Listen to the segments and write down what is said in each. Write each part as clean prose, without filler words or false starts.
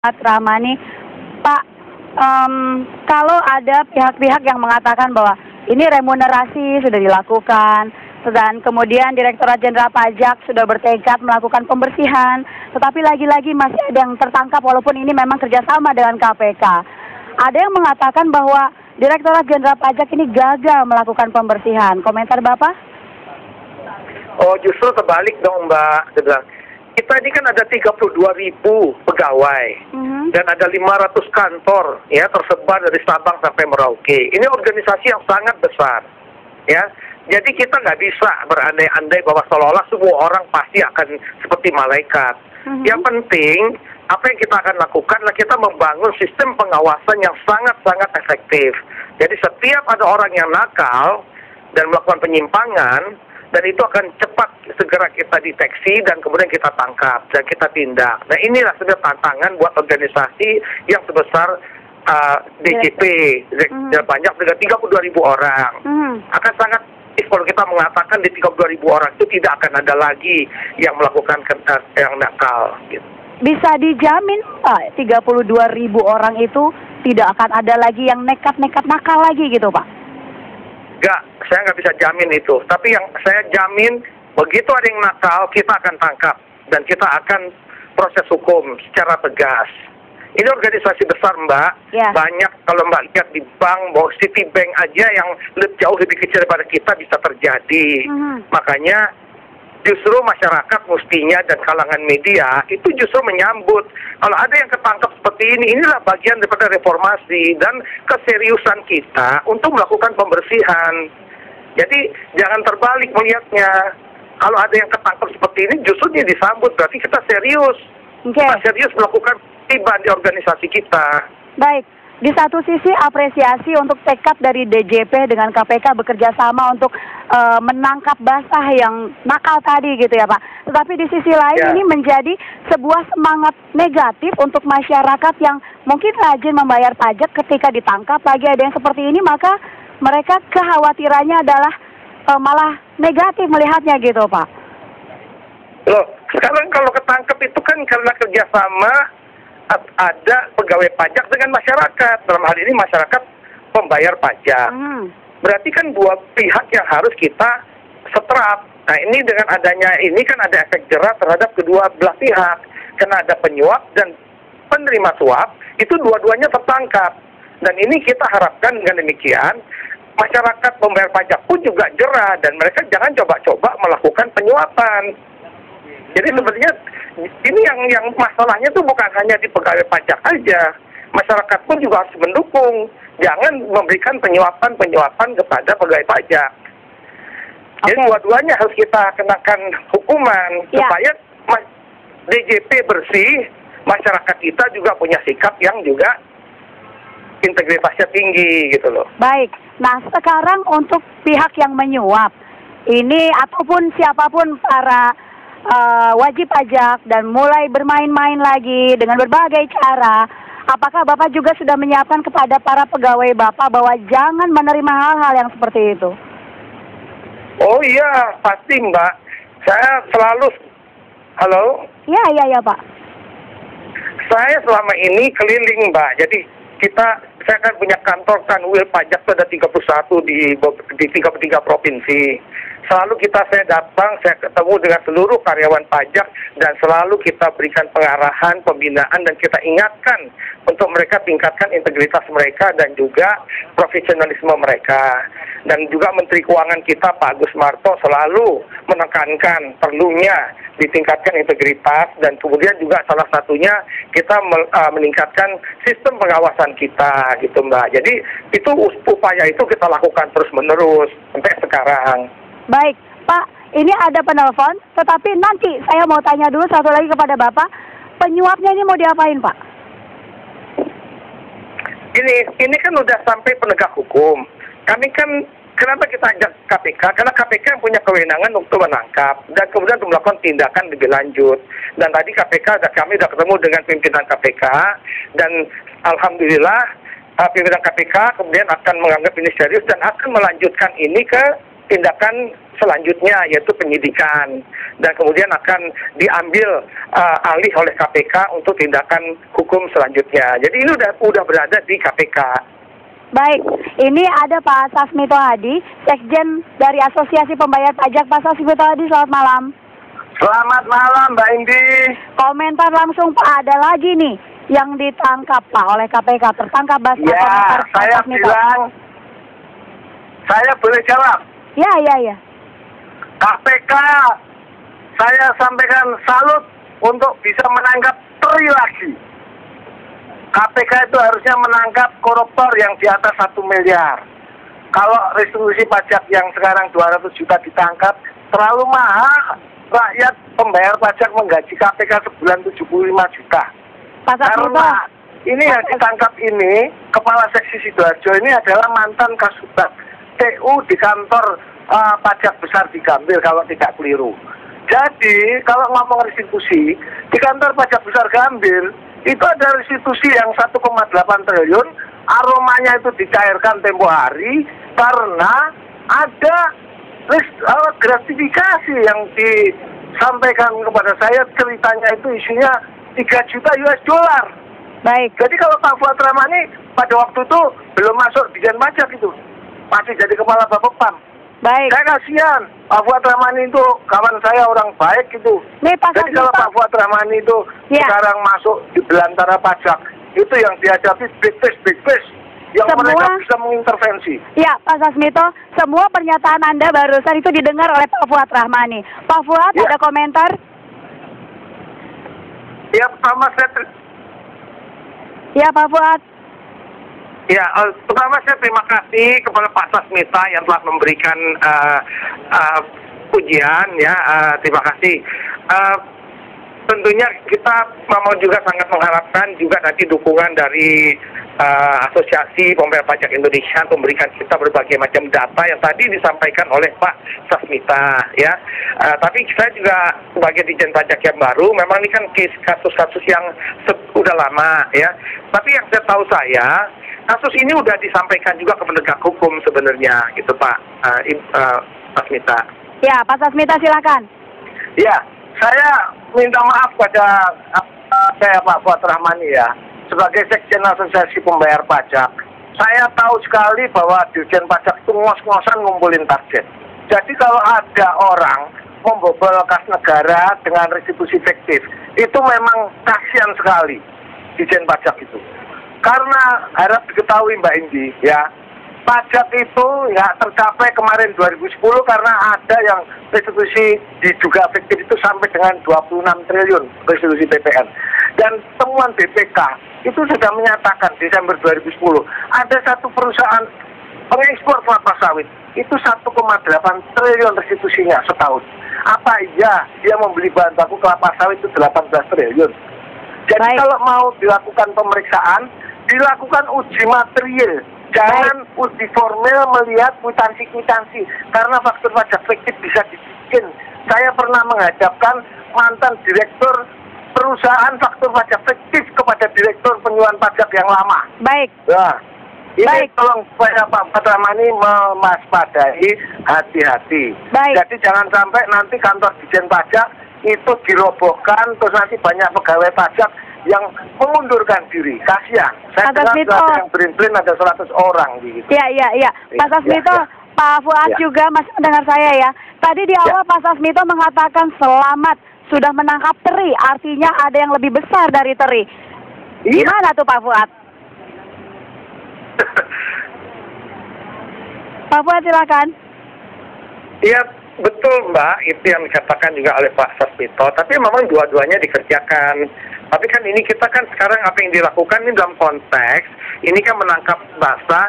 Ramani, Pak, kalau ada pihak-pihak yang mengatakan bahwa ini remunerasi sudah dilakukan, dan kemudian Direktorat Jenderal Pajak sudah bertekad melakukan pembersihan, tetapi lagi-lagi masih ada yang tertangkap walaupun ini memang kerjasama dengan KPK. Ada yang mengatakan bahwa Direktorat Jenderal Pajak ini gagal melakukan pembersihan. Komentar Bapak? Oh, justru terbalik dong, Mbak. Kita ini kan ada 32.000 pegawai dan ada 500 kantor ya tersebar dari Sabang sampai Merauke. Ini organisasi yang sangat besar, ya. Jadi kita nggak bisa berandai-andai bahwa seolah-olah semua orang pasti akan seperti malaikat. Yang penting apa yang kita akan lakukan adalah kita membangun sistem pengawasan yang sangat-sangat efektif. Jadi setiap ada orang yang nakal dan melakukan penyimpangan, dan itu akan cepat segera kita deteksi dan kemudian kita tangkap dan kita tindak. Nah, inilah sebenarnya tantangan buat organisasi yang sebesar DJP, banyak dengan 32.000 orang. Akan sangat kalau kita mengatakan di 32.000 orang itu tidak akan ada lagi yang melakukan yang nakal. Gitu. Bisa dijamin Pak, 32.000 orang itu tidak akan ada lagi yang nekat-nekat nakal lagi gitu Pak? Enggak, saya nggak bisa jamin itu. Tapi yang saya jamin, begitu ada yang nakal, kita akan tangkap. Dan kita akan proses hukum secara tegas. Ini organisasi besar, Mbak. Ya. Banyak, kalau Mbak lihat di bank, bahwa Citibank aja yang jauh lebih kecil daripada kita bisa terjadi. Makanya, justru masyarakat mestinya dan kalangan media itu justru menyambut. Kalau ada yang ketangkap seperti ini, inilah bagian daripada reformasi dan keseriusan kita untuk melakukan pembersihan. Jadi jangan terbalik melihatnya. Kalau ada yang ketangkap seperti ini, justru dia disambut, berarti kita serius. Kita serius melakukan tiba di organisasi kita. Baik. Di satu sisi apresiasi untuk tekad dari DJP dengan KPK bekerja sama untuk menangkap basah yang nakal tadi gitu ya Pak. Tetapi di sisi lain ini menjadi sebuah semangat negatif untuk masyarakat yang mungkin rajin membayar pajak ketika ditangkap lagi ada yang seperti ini, maka mereka kekhawatirannya adalah malah negatif melihatnya gitu Pak. Loh, sekarang kalau ketangkap itu kan karena kerjasama ada pegawai pajak dengan masyarakat. Dalam hal ini masyarakat pembayar pajak. Berarti kan dua pihak yang harus kita seterap. Nah, ini dengan adanya ini kan ada efek jerah terhadap kedua belah pihak. Karena ada penyuap dan penerima suap, itu dua-duanya tertangkap. Dan ini kita harapkan dengan demikian, masyarakat pembayar pajak pun juga jerah dan mereka jangan coba-coba melakukan penyuapan. Jadi sebenarnya ini yang masalahnya itu bukan hanya di pegawai pajak aja. Masyarakat pun juga harus mendukung. Jangan memberikan penyuapan kepada pegawai pajak. Jadi dua-duanya harus kita kenakan hukuman supaya DJP bersih, masyarakat kita juga punya sikap yang juga integritasnya tinggi gitu loh. Baik. Nah, sekarang untuk pihak yang menyuap ini ataupun siapapun para wajib pajak dan mulai bermain-main lagi dengan berbagai cara, apakah Bapak juga sudah menyiapkan kepada para pegawai Bapak bahwa jangan menerima hal-hal yang seperti itu? Oh iya, pasti Mbak. Saya selalu, halo? Iya Pak. Saya selama ini keliling Mbak, jadi saya kan punya kantor Kanwil Pajak itu ada 31 di 33 provinsi. Selalu saya datang, saya ketemu dengan seluruh karyawan pajak dan selalu kita berikan pengarahan, pembinaan dan kita ingatkan untuk mereka tingkatkan integritas mereka dan juga profesionalisme mereka. Dan juga Menteri Keuangan kita Pak Agus Marto selalu menekankan perlunya ditingkatkan integritas dan kemudian juga salah satunya kita meningkatkan sistem pengawasan kita gitu Mbak. Jadi itu upaya itu kita lakukan terus-menerus sampai sekarang. Baik, Pak, ini ada penelpon, tetapi nanti saya mau tanya dulu satu lagi kepada Bapak, penyuapnya ini mau diapain, Pak? Ini kan udah sampai penegak hukum. Kami kan, kenapa kita ajak KPK? Karena KPK yang punya kewenangan untuk menangkap dan kemudian untuk melakukan tindakan lebih lanjut. Dan tadi kami sudah ketemu dengan pimpinan KPK dan alhamdulillah pimpinan KPK kemudian akan menganggap ini serius dan akan melanjutkan ini ke tindakan selanjutnya yaitu penyidikan dan kemudian akan diambil alih oleh KPK untuk tindakan hukum selanjutnya. Jadi ini udah berada di KPK. Baik, ini ada Pak Sasmito Hadi, Sekjen dari Asosiasi Pembayar Pajak. Pak Sasmito Hadi, selamat malam. Selamat malam, Mbak Indi. Komentar langsung Pak, ada lagi nih yang ditangkap Pak oleh KPK, tertangkap basah. Ya, saya bilang, saya boleh jawab. Ya. KPK, saya sampaikan salut untuk bisa menangkap Tri lagi. KPK itu harusnya menangkap koruptor yang di atas 1 miliar. Kalau restitusi pajak yang sekarang 200 juta ditangkap, terlalu mahal. Rakyat pembayar pajak menggaji KPK sebulan 75 juta. Karena ini yang ditangkap ini, Kepala Seksi Sidoarjo ini adalah mantan Kasubag TU di kantor pajak besar di Gambir kalau tidak keliru. Jadi kalau ngomong restitusi, di kantor pajak besar Gambir, itu ada restitusi yang 1,8 triliun, aromanya itu dicairkan tempo hari karena ada gratifikasi yang disampaikan kepada saya, ceritanya itu isinya 3 juta US dollar. Baik. Jadi kalau Pak Fuad Rahmani pada waktu itu belum masuk Dijen Pajak itu, masih jadi kepala Bapepam. Baik. Saya kasihan, Pak Fuad Rahmani itu kawan saya orang baik gitu. Jadi kalau Pak Fuad Rahmani itu sekarang masuk di belantara pajak, itu yang dihadapi big fish yang mereka bisa mengintervensi. Ya, Pak Sasmito, semua pernyataan Anda barusan itu didengar oleh Pak Fuad Rahmani. Pak Fuad, ada komentar? Ya, pertama Ya, Pak Fuad. Ya, pertama saya terima kasih kepada Pak Sasmita yang telah memberikan pujian, ya, terima kasih. Tentunya kita mau juga sangat mengharapkan juga nanti dukungan dari Asosiasi Pembayar Pajak Indonesia untuk memberikan kita berbagai macam data yang tadi disampaikan oleh Pak Sasmita, ya. Tapi saya juga sebagai Dijen Pajak yang baru, memang ini kan kasus-kasus yang sudah lama, ya. Tapi yang saya tahu kasus ini udah disampaikan juga ke penegak hukum sebenarnya, gitu Pak Sasmita. Ya, Pak Sasmita silakan. Ya, saya minta maaf pada saya Pak Fuad Rahmani ya, sebagai Sekjen Asosiasi Pembayar Pajak. Saya tahu sekali bahwa Dirjen Pajak itu ngos-ngosan ngumpulin target. Jadi kalau ada orang membobol kas negara dengan restitusi fiktif, itu memang kasihan sekali Dirjen Pajak itu. Karena harap diketahui Mbak Indi, ya, pajak itu nggak tercapai kemarin 2010 karena ada yang restitusi diduga fiktif itu sampai dengan 26 triliun restitusi PPN. Dan temuan BPK itu sudah menyatakan Desember 2010 ada satu perusahaan pengekspor kelapa sawit itu 1,8 triliun restitusinya setahun. Apa iya dia membeli bahan baku kelapa sawit itu 18 triliun? Jadi kalau mau dilakukan pemeriksaan, dilakukan uji material. Jangan uji formil melihat kwitansi-kwitansi, karena faktur pajak fiktif bisa dibikin. Saya pernah menghadapkan mantan direktur perusahaan faktur pajak fiktif kepada direktur penyuluhan pajak yang lama. Baik. Nah, ini tolong supaya Pak Rahmani mewaspadai, hati-hati. Jadi jangan sampai nanti kantor Dijen Pajak itu dirobohkan, terus nanti banyak pegawai pajak yang mengundurkan diri. Kasihan. Saya dengar yang berin-berin ada 100 orang gitu. Iya. Pak Sasmito, Pak Fuad juga masih mendengar saya ya. Tadi di awal Pak Sasmito mengatakan selamat sudah menangkap teri, artinya ada yang lebih besar dari teri. Gimana tuh Pak Fuad? Pak Fuad silakan. Iya, betul Mbak, itu yang dikatakan juga oleh Pak Sasmito. Tapi memang dua-duanya dikerjakan. Tapi kan ini kita kan sekarang apa yang dilakukan ini dalam konteks ini kan menangkap basah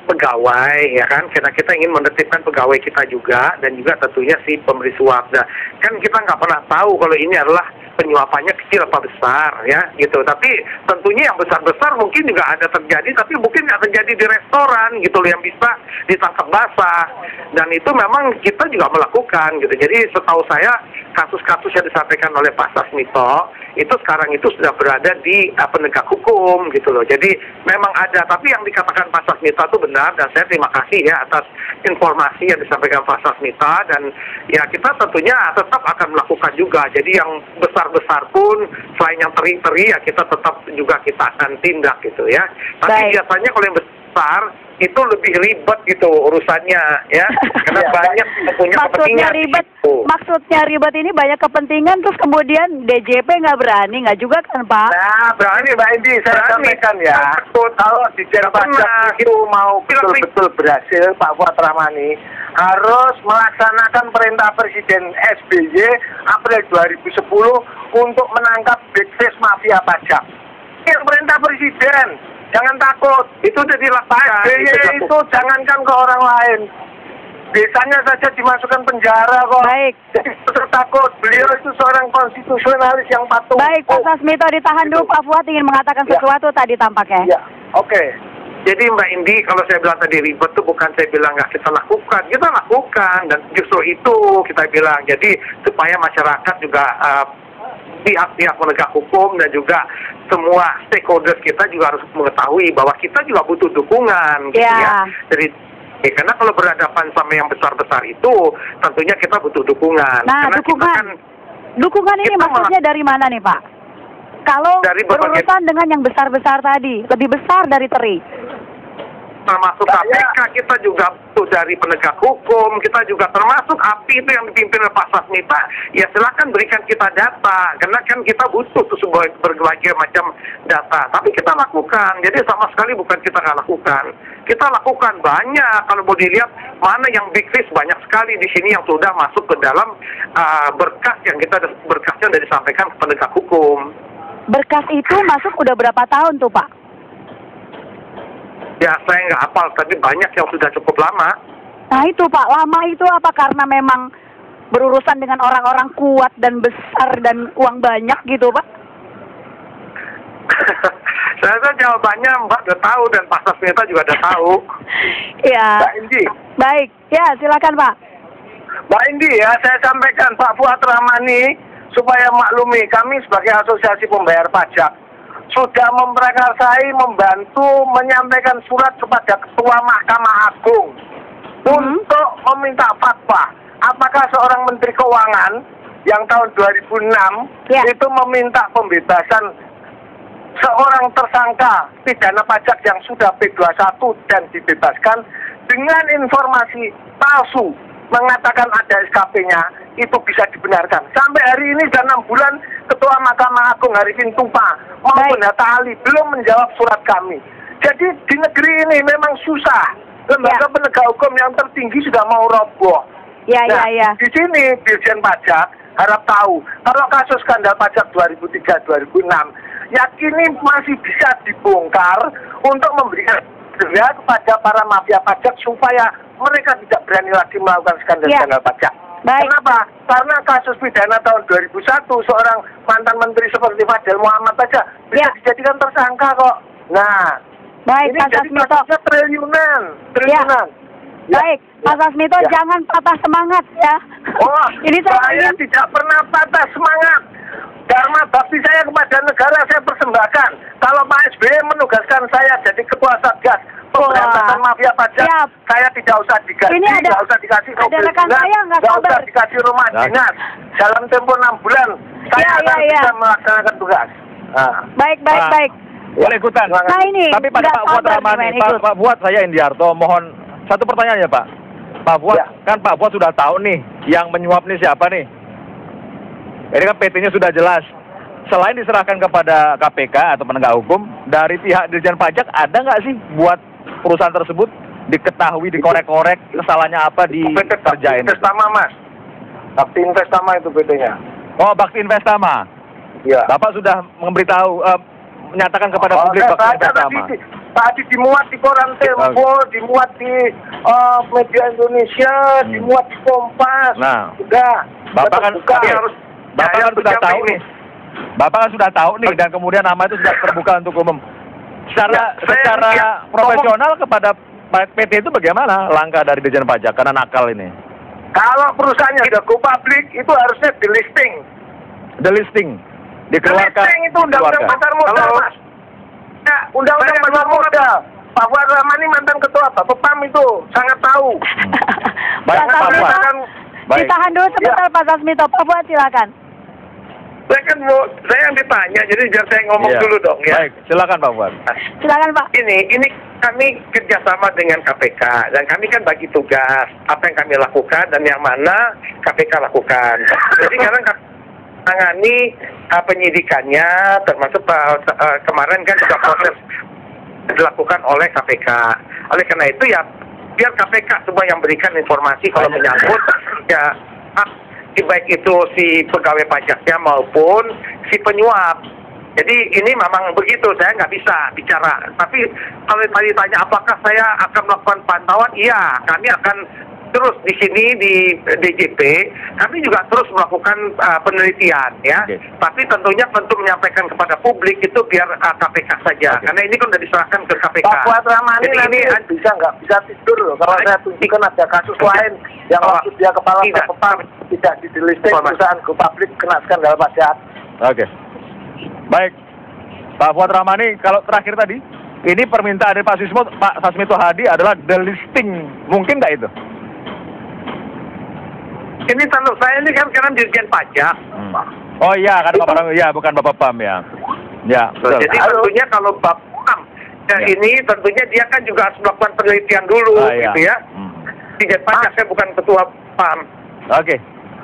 pegawai, ya kan, karena kita ingin menertibkan pegawai kita juga dan juga tentunya si pemberi suap. Nah, kan kita nggak pernah tahu kalau ini adalah penyuapannya kecil apa besar, ya gitu. Tapi tentunya yang besar-besar mungkin juga ada terjadi, tapi mungkin nggak terjadi di restoran gitu loh, yang bisa ditangkap basah. Dan itu memang kita juga melakukan gitu. Jadi setahu saya kasus-kasus yang disampaikan oleh Pak Sasmito itu sekarang itu sudah berada di penegak hukum gitu loh. Jadi memang ada, tapi yang dikatakan Pak Sasmito itu benar, dan saya terima kasih ya atas informasi yang disampaikan Pak Sasmito, dan ya kita tentunya tetap akan melakukan juga. Jadi yang besar-besar pun selain yang teri-teri ya kita tetap juga kita akan tindak gitu ya. Tapi biasanya kalau yang besar itu lebih ribet gitu urusannya ya, karena banyak punya kepentingan. Maksudnya ribet ini banyak kepentingan, terus kemudian DJP nggak berani, nggak juga kan Pak? Nah berani Mbak Indi, saya sampaikan ya, kalau Dijen Pajak itu mau betul-betul berhasil, Pak Fuad Rahmani harus melaksanakan perintah Presiden SBY April 2010 untuk menangkap big fish mafia pajak. Ini perintah Presiden. Jangan takut, itu udah dilakukan. Itu jangankan ke orang lain, desanya saja dimasukkan penjara kok. Baik. Jadi takut, beliau itu seorang konstitusionalis yang patuh. Baik, Pak Sasmito ditahan dulu. Pak Fuad ingin mengatakan sesuatu tadi tampaknya. Ya, oke. Jadi Mbak Indi, kalau saya bilang tadi ribet tuh bukan saya bilang nggak kita lakukan dan justru itu kita bilang. Jadi supaya masyarakat juga pihak-pihak penegak hukum dan juga semua stakeholders kita juga harus mengetahui bahwa kita juga butuh dukungan gitu ya. Dari karena kalau berhadapan sama yang besar-besar itu tentunya kita butuh dukungan. Nah, karena dukungan ini maksudnya dari mana nih Pak? Kalau berurusan dengan yang besar-besar tadi, lebih besar dari teri. Termasuk KPK, kita juga butuh dari penegak hukum, kita juga termasuk API itu yang dipimpin oleh Pak Sasmito. Ya silakan berikan kita data, karena kan kita butuh tuh berbagai macam data. Tapi kita lakukan, jadi sama sekali bukan kita nggak lakukan. Kita lakukan banyak, kalau mau dilihat mana yang big fish banyak sekali di sini yang sudah masuk ke dalam berkas yang berkasnya sudah disampaikan ke penegak hukum. Berkas itu masuk udah berapa tahun tuh Pak? Ya saya nggak hafal, tapi banyak yang sudah cukup lama. Nah itu Pak, lama itu apa karena memang berurusan dengan orang-orang kuat dan besar dan uang banyak gitu Pak? Saya rasa jawabannya Mbak udah tahu dan Pak Sasmito juga udah tahu. Ya. Mbak Indi. Baik, ya silakan Pak. Mbak Indi ya, saya sampaikan Pak Fuad Rahmani supaya maklumi, kami sebagai asosiasi pembayar pajak sudah memprakarsai, membantu menyampaikan surat kepada Ketua Mahkamah Agung untuk meminta fatwa. Apakah seorang Menteri Keuangan yang tahun 2006 itu meminta pembebasan seorang tersangka pidana pajak yang sudah P21 dan dibebaskan dengan informasi palsu mengatakan ada SKP-nya, itu bisa dibenarkan. Sampai hari ini sudah 6 bulan Ketua Mahkamah Agung Arifin Tupa maupun Hatta Ali belum menjawab surat kami. Jadi di negeri ini memang susah. Lembaga penegak hukum yang tertinggi sudah mau roboh. Di sini Dirjen Pajak harap tahu kalau kasus skandal pajak 2003-2006 yakini masih bisa dibongkar untuk memberikan denda kepada para mafia pajak supaya mereka tidak berani lagi melakukan skandal-skandal pajak. Kenapa? Karena kasus pidana tahun 2001 seorang mantan menteri seperti Fadel Muhammad saja bisa dijadikan tersangka kok. Nah, ini jadi kasusnya triliunan. Baik, Pak Sasmito jangan patah semangat ya. Oh, ini saya tidak pernah patah semangat. Karena bakti saya kepada negara saya persembahkan. Kalau Pak SBY menugaskan saya jadi ketua Satgas pemberantasan mafia pajak, saya tidak usah digaji, tidak usah dikasih mobil dinas, tidak usah dikasih rumah dinas. Dalam tempo 6 bulan, saya akan bisa melaksanakan tugas. Baik. Boleh ikutan. Nah ini, tapi pada Pak Fuad Rahmani, Pak Fuad, saya Indiarto, mohon satu pertanyaan ya Pak. Pak Fuad, kan Pak Fuad sudah tahu nih, yang menyuap nih siapa nih? Ini kan PT-nya sudah jelas. Selain diserahkan kepada KPK atau penegak hukum, dari pihak Dirjen Pajak ada nggak sih buat perusahaan tersebut diketahui, dikorek-korek kesalahannya apa di kerjain? Investama Mas, Bakti Investama itu PT-nya. Oh, Bakti Investama. Iya. Bapak sudah memberitahu, menyatakan kepada publik Bakti Investama. Tadi dimuat di koran Tempo, dimuat di media Indonesia, dimuat di Kompas. Nah, sudah. Bapak kan harus. Bapak kan sudah tahu nih. Bapak kan sudah tahu nih dan kemudian nama itu sudah terbuka untuk umum. Secara profesional kepada PT itu bagaimana langkah dari Dirjen Pajak karena nakal ini? Kalau perusahaannya udah go public, itu harusnya delisting. Delisting, dikeluarkan. Delisting itu undang-undang pasar modal, Mas. Ya, undang-undang pasar modal. Pak Fuad Rahmani mantan ketua Bapepam itu sangat tahu. Baik, Pak Fuad. Ditahan dulu sebentar, Pak Sasmito. Pak Fuad, silakan. Saya yang ditanya, jadi biar saya ngomong dulu dong ya. Baik, silakan Pak Fuad. Silakan Pak. Ini kami kerjasama dengan KPK dan kami kan bagi tugas apa yang kami lakukan dan yang mana KPK lakukan. Jadi sekarang tangani penyidikannya, termasuk kemarin kan juga proses dilakukan oleh KPK. Oleh karena itu ya biar KPK semua yang berikan informasi kalau menyangkut ya baik itu si pegawai pajaknya maupun si penyuap. Jadi ini memang begitu, saya nggak bisa bicara. Tapi kalau tadi tanya apakah saya akan melakukan pantauan, iya, kami akan terus di sini di DJP, kami juga terus melakukan penelitian ya. Tapi tentunya untuk menyampaikan kepada publik itu biar KPK saja, karena ini kan sudah diserahkan ke KPK. Pak Fuad Rahmani ini nggak bisa tidur loh kalau saya tunjukkan ada kasus lain yang waktu dia kepala Bapepam tidak didelisting perusahaan go public kena skandal pajak. Oke. Baik, Pak Fuad Rahmani, kalau terakhir tadi, ini permintaan dari Pak Sasmito Hadi adalah delisting, mungkin nggak itu? Ini tentu saya ini kan sekarang Dirjen Pajak. Oh iya, kan bukan Bapepam ya. Ya, betul. Jadi tentunya kalau Bapepam ini tentunya dia kan juga harus melakukan penelitian dulu, gitu ya. Dirjen Pajak, saya bukan ketua PAM. Oke.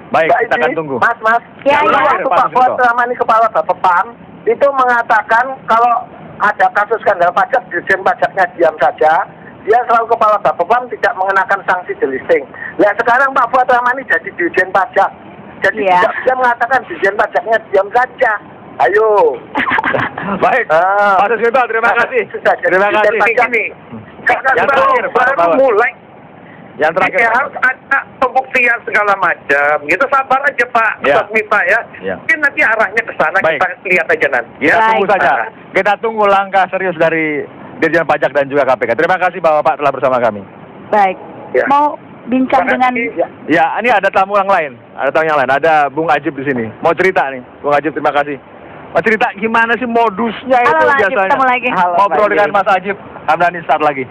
Baik, kita akan tunggu. Mas. Waktu Pak Fuad Rahmani kepala Bapepam itu mengatakan kalau ada kasus skandal pajak, Dirjen Pajaknya diam saja. Dia selalu kepala Bapepam tidak mengenakan sanksi delisting. Nah sekarang Pak Fuad Rahmani jadi Dirjen Pajak. Jadi tidak bisa mengatakan Dirjen Pajaknya diam saja. Ayo. Baik. Pak Sasmito, terima kasih. Terima kasih. Yang terakhir, baru mulai. Yang terakhir harus ada pembuktian segala macam. Gitu sabar aja Pak Sasmito ya. Mungkin nanti arahnya ke sana, kita lihat aja nanti. Ya, tunggu saja. Kita tunggu langkah serius dari Dirjen Pajak dan juga KPK. Terima kasih Bapak telah bersama kami. Baik. Mau bincang dengan... Ya, ini ada tamu yang lain. Ada Bung Ajib di sini. Mau cerita nih, Bung Ajib, terima kasih. Mau cerita gimana sih modusnya itu biasanya? Ketemu lagi. Ngobrol dengan Mas Ajib Hamdani saat lagi.